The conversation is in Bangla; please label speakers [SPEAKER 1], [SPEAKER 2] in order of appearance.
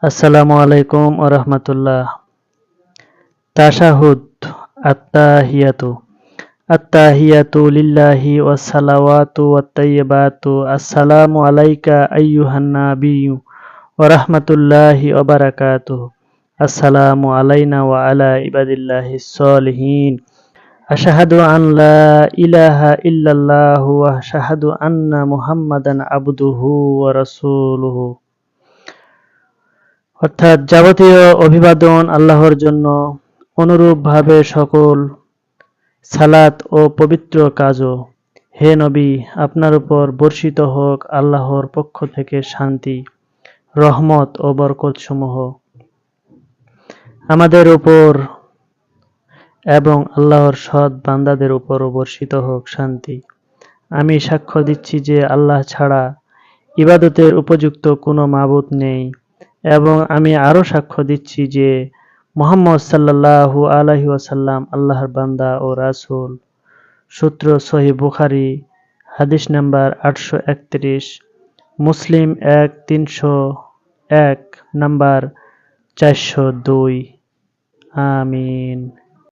[SPEAKER 1] আসসালামু আলাইকুম ওয়া রাহমাতুল্লাহ। তাশাহুদ। আত্তাহিয়াতু। আত্তাহিয়াতু লিল্লাহি ওয়াস সালাওয়াতু ওয়াত তাইয়্যিবাতু। আসসালামু আলাইকা আইয়ুহান নাবিয়্যু ওয়া রাহমাতুল্লাহি ওয়া বারাকাতুহু। আসসালামু আলাইনা ওয়া আলা ইবাদিল্লাহিস সলিহিন। আশহাদু আন লা ইলাহা ইল্লাল্লাহু ওয়া আশহাদু আন্না মুহাম্মাদান আবদুহু ওয়া রাসূলুহু। অর্থাৎ যাবতীয় অভিবাদন আল্লাহর জন্য, অনুরূপভাবে সকল সালাত ও পবিত্র কাজও। হে নবী, আপনার উপর বর্ষিত হোক আল্লাহর পক্ষ থেকে শান্তি, রহমত ও বরকতসমূহ। আমাদের উপর এবং আল্লাহর সৎ বান্দাদের উপরও বর্ষিত হোক শান্তি। আমি সাক্ষ্য দিচ্ছি যে আল্লাহ ছাড়া ইবাদতের উপযুক্ত কোনো মাবুদ নেই এবং আমি আরও সাক্ষ্য দিচ্ছি যে মুহাম্মদ সাল্লাল্লাহু আলাইহি ওয়াসাল্লাম আল্লাহর বান্দা ও রাসূল। সূত্র সহিহ বুখারী, হাদিস নাম্বার 831, মুসলিম 1301 নাম্বার 402। আমিন।